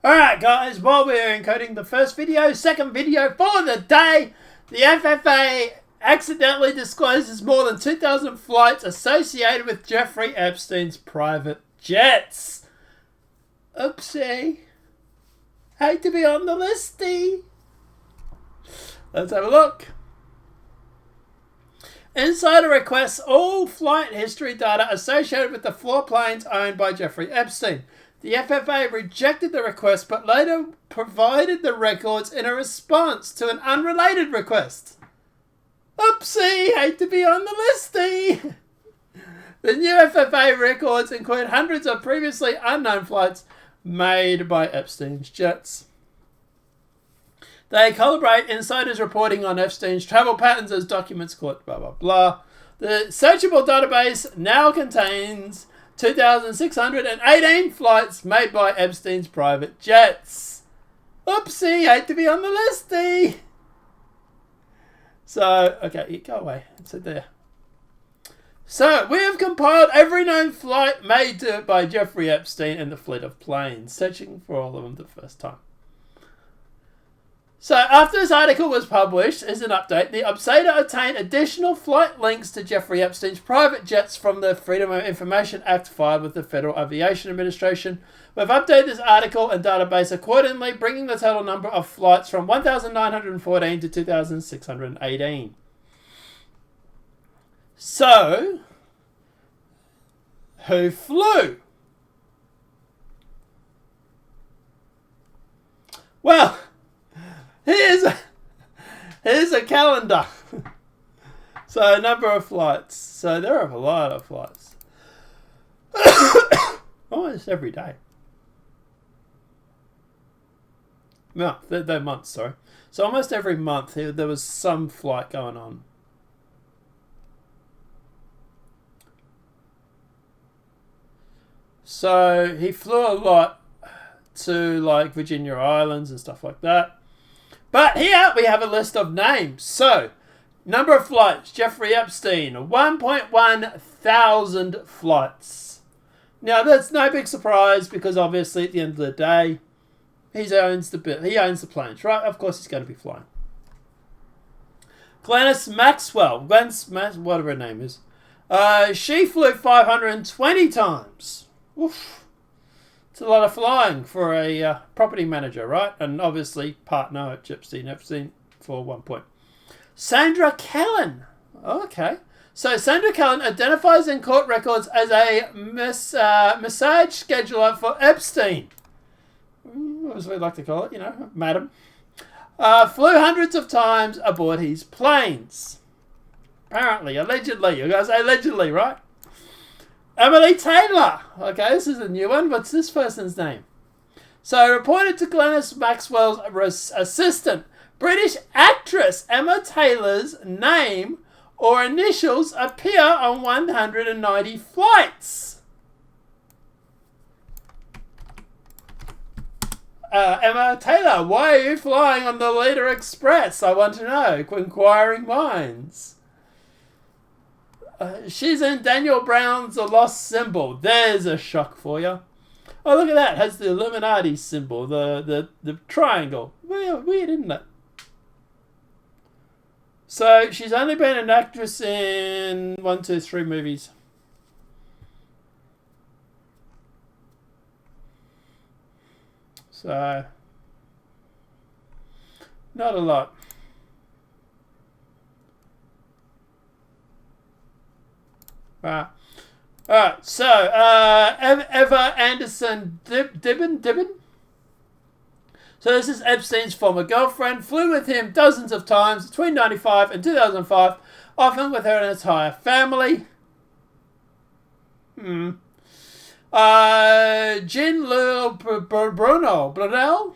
Alright guys, while we're encoding the second video for the day, the FFA accidentally discloses more than 2,000 flights associated with Jeffrey Epstein's private jets. Oopsie. Hate to be on the listy. Let's have a look. Insider requests all flight history data associated with the 4 planes owned by Jeffrey Epstein. The FFA rejected the request but later provided the records in a response to an unrelated request. Oopsie, hate to be on the listy. The new FFA records include hundreds of previously unknown flights made by Epstein's jets. They calibrate insiders' reporting on Epstein's travel patterns as documents caught, blah, blah, blah. The searchable database now contains 2,618 flights made by Epstein's private jets. Oopsie, hate to be on the listy. So, okay, go away. It's there. So, we have compiled every known flight made by Jeffrey Epstein and the fleet of planes, searching for all of them the first time. So, after this article was published, as an update, the Observer obtained additional flight links to Jeffrey Epstein's private jets from the Freedom of Information Act filed with the Federal Aviation Administration. We've updated this article and database accordingly, bringing the total number of flights from 1,914 to 2,618. So, who flew? Well, here's a calendar. So, a number of flights. So, there are a lot of flights. Almost every day. No, they're months, sorry. So, almost every month there was some flight going on. So, he flew a lot to, like, Virginia Islands and stuff like that. But here we have a list of names. So, number of flights. Jeffrey Epstein, 1.1 thousand flights. Now, that's no big surprise because obviously at the end of the day, he owns the planes, right? Of course he's going to be flying. Glenys Maxwell, whatever her name is, she flew 520 times. Oof. It's a lot of flying for a property manager, right? And obviously partner at Epstein for 1 point. Sandra Kellen. Okay. So Sandra Kellen identifies in court records as a massage scheduler for Epstein. As we like to call it, madam. Flew hundreds of times aboard his planes. Apparently, allegedly. You guys say allegedly, right? Emily Taylor. Okay, this is a new one. What's this person's name? So, reported to Glenys Maxwell's assistant, British actress Emma Taylor's name or initials appear on 190 flights. Emma Taylor, why are you flying on the Leader Express? I want to know. Inquiring minds. She's in Daniel Brown's The Lost Symbol. There's a shock for you. Oh, look at that. It has the Illuminati symbol, the triangle. Weird, isn't it? So, she's only been an actress in 1, 2, 3 movies. So, not a lot. Alright, so, Eva Anderson Dibben? So this is Epstein's former girlfriend, flew with him dozens of times between 1995 and 2005, often with her entire family. Jean-Louis Brunel,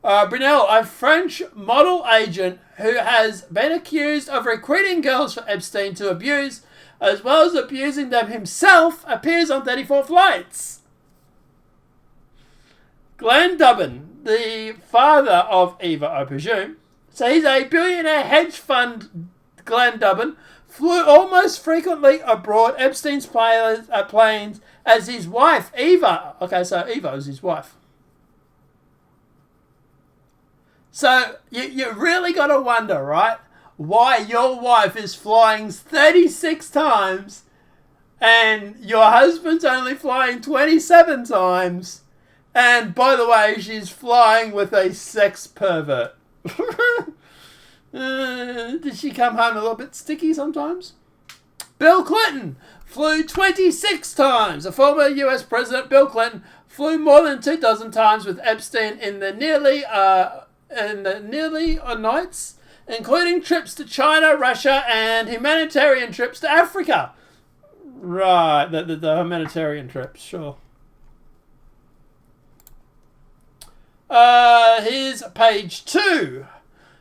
a French model agent who has been accused of recruiting girls for Epstein to abuse, as well as abusing them himself, appears on 34 flights. Glenn Dubin, the father of Eva, I presume. So he's a billionaire hedge fund, Glenn Dubin, flew almost frequently aboard Epstein's planes as his wife, Eva. Okay, so Eva was his wife. So you really got to wonder, right? Why your wife is flying 36 times and your husband's only flying 27 times. And by the way, she's flying with a sex pervert. Did she come home a little bit sticky sometimes? Bill Clinton flew 26 times. The former US President Bill Clinton flew more than 24 times with Epstein in the nearly nights, including trips to China, Russia, and humanitarian trips to Africa. Right, the humanitarian trips, sure. Here's page 2.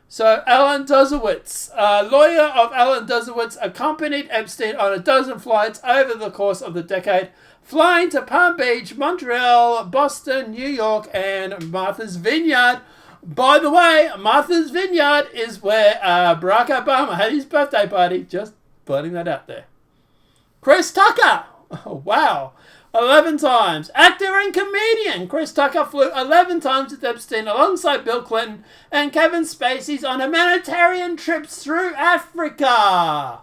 So, Alan Dershowitz, lawyer of Alan Dershowitz, accompanied Epstein on a dozen flights over the course of the decade, flying to Palm Beach, Montreal, Boston, New York, and Martha's Vineyard. By the way, Martha's Vineyard is where Barack Obama had his birthday party. Just putting that out there. Chris Tucker. Oh, wow. 11 times. Actor and comedian Chris Tucker flew 11 times with Epstein alongside Bill Clinton and Kevin Spacey on humanitarian trips through Africa.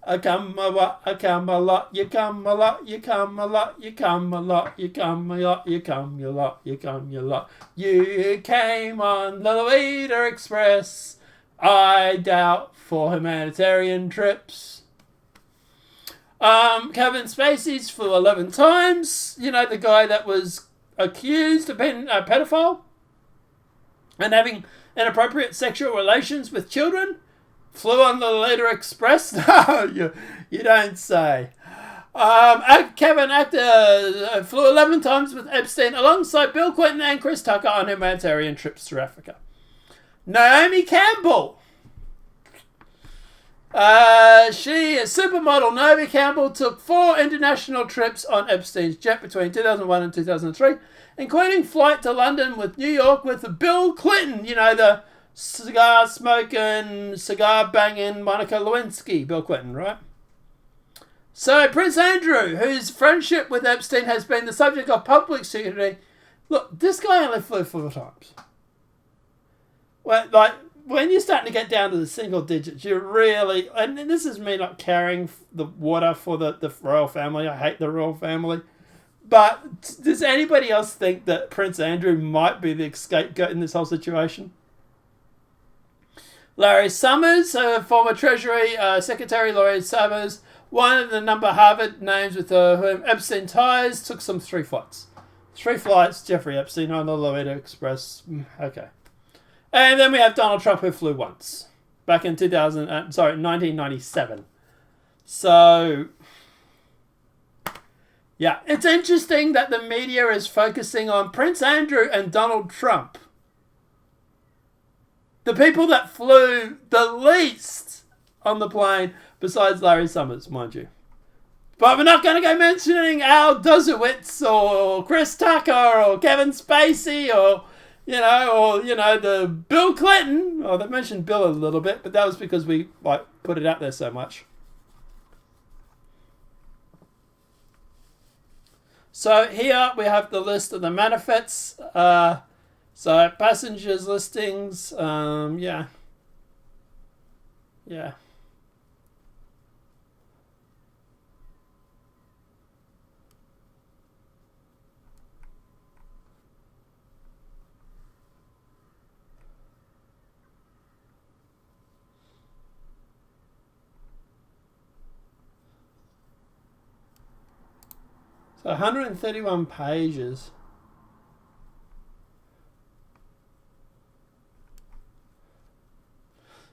I come a lot, you come a lot, you come a lot, you come a lot, you come a lot, you come a lot, you come a lot, you come a lot. You came on the Lolita Express, I doubt, for humanitarian trips. Kevin Spacey's flew 11 times. You know, the guy that was accused of being a pedophile and having inappropriate sexual relations with children. Flew on the Lolita Express? No, you don't say. Kevin Actor flew 11 times with Epstein alongside Bill Clinton and Chris Tucker on humanitarian trips through Africa. Naomi Campbell. Supermodel Naomi Campbell took 4 international trips on Epstein's jet between 2001 and 2003, including flight to London with New York with Bill Clinton, you know, the cigar-smoking, cigar-banging Monica Lewinsky, Bill Clinton, right? So Prince Andrew, whose friendship with Epstein has been the subject of public scrutiny, look, this guy only flew 4 times. Well, like, when you're starting to get down to the single digits, you really... And this is me not carrying the water for the royal family. I hate the royal family. But does anybody else think that Prince Andrew might be the scapegoat in this whole situation? Larry Summers, former Treasury Secretary Larry Summers, one of the number Harvard names with whom Epstein ties, took some 3 flights. 3 flights, Jeffrey Epstein on the Lolita Express. Okay. And then we have Donald Trump, who flew once. Back in 1997. So, yeah. It's interesting that the media is focusing on Prince Andrew and Donald Trump. The people that flew the least on the plane, besides Larry Summers, mind you. But we're not going to go mentioning Al Dershowitz or Chris Tucker or Kevin Spacey or the Bill Clinton. Oh, they mentioned Bill a little bit, but that was because we put it out there so much. So here we have the list of the manifests. So passengers listings. Yeah. So 131 pages.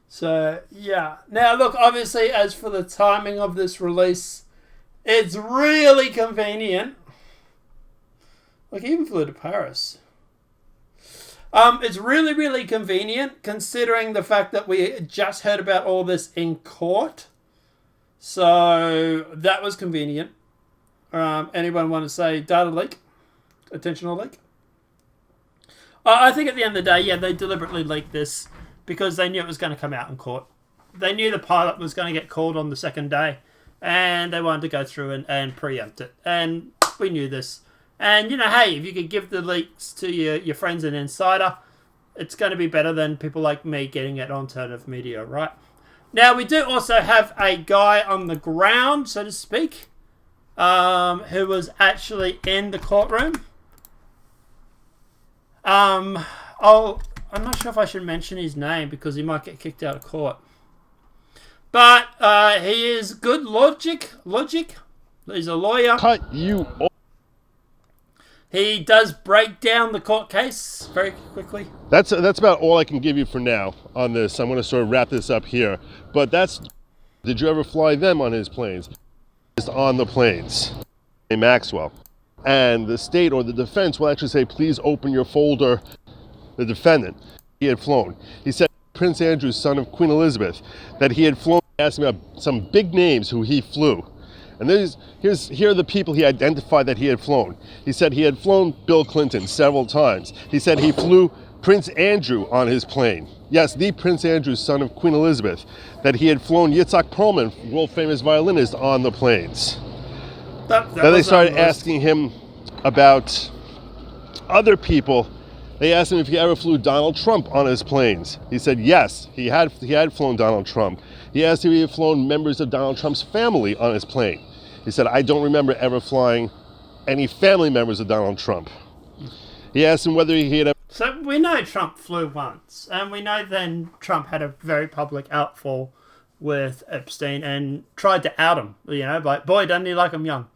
So, yeah. Now, look, obviously, as for the timing of this release, it's really convenient. Like, he even flew to Paris. It's really, really convenient, considering the fact that we just heard about all this in court. So, that was convenient. Anyone want to say data leak? Attentional leak? I think at the end of the day, yeah, they deliberately leaked this because they knew it was going to come out in court. They knew the pilot was going to get called on the second day, and they wanted to go through and preempt it. And we knew this. And, hey, if you could give the leaks to your friends and insider, it's going to be better than people like me getting it on alternative media, right? Now, we do also have a guy on the ground, so to speak, who was actually in the courtroom. I'm not sure if I should mention his name because he might get kicked out of court. But he is Good Logic. He's a lawyer. Cut you off. He does break down the court case very quickly. That's about all I can give you for now on this. I'm going to sort of wrap this up here. But did you ever fly them on his planes? Just on the planes. In Maxwell. And the state or the defense will actually say, please open your folder. The defendant, he had flown. He said Prince Andrew, son of Queen Elizabeth, that he had flown. He asked him about some big names who he flew. And here are the people he identified that he had flown. He said he had flown Bill Clinton several times. He said he flew Prince Andrew on his plane. Yes, the Prince Andrew, son of Queen Elizabeth, that he had flown Yitzhak Perlman, world-famous violinist, on the planes. Then they started asking him about other people. They asked him if he ever flew Donald Trump on his planes. He said yes, he had flown Donald Trump. He asked if he had flown members of Donald Trump's family on his plane. He said, I don't remember ever flying any family members of Donald Trump. He asked him whether he had ever... So we know Trump flew once, and we know then Trump had a very public outfall with Epstein and tried to out him, but boy, doesn't he like him young.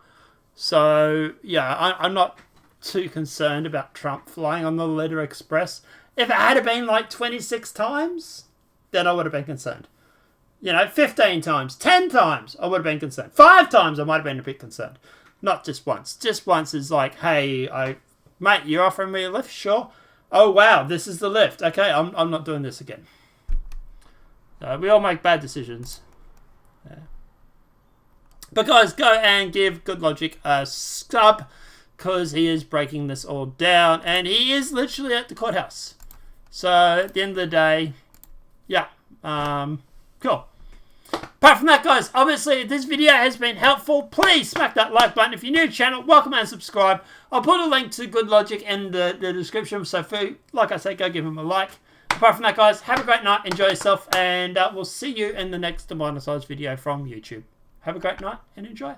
So, yeah, I'm not too concerned about Trump flying on the Letter Express. If it had been like 26 times, then I would have been concerned. 15 times, 10 times, I would have been concerned. 5 times, I might have been a bit concerned. Not just once. Just once is like, hey, mate, you're offering me a lift? Sure. Oh, wow, this is the lift. Okay, I'm not doing this again. We all make bad decisions. Yeah. But guys, go and give Good Logic a sub, because he is breaking this all down, and he is literally at the courthouse. So, at the end of the day, yeah, cool. Apart from that, guys, obviously, if this video has been helpful, please smack that like button. If you're new to the channel, welcome and subscribe. I'll put a link to Good Logic in the description, so like I said, go give him a like. Apart from that, guys, have a great night, enjoy yourself, and we'll see you in the next demonetized video from YouTube. Have a great night and enjoy.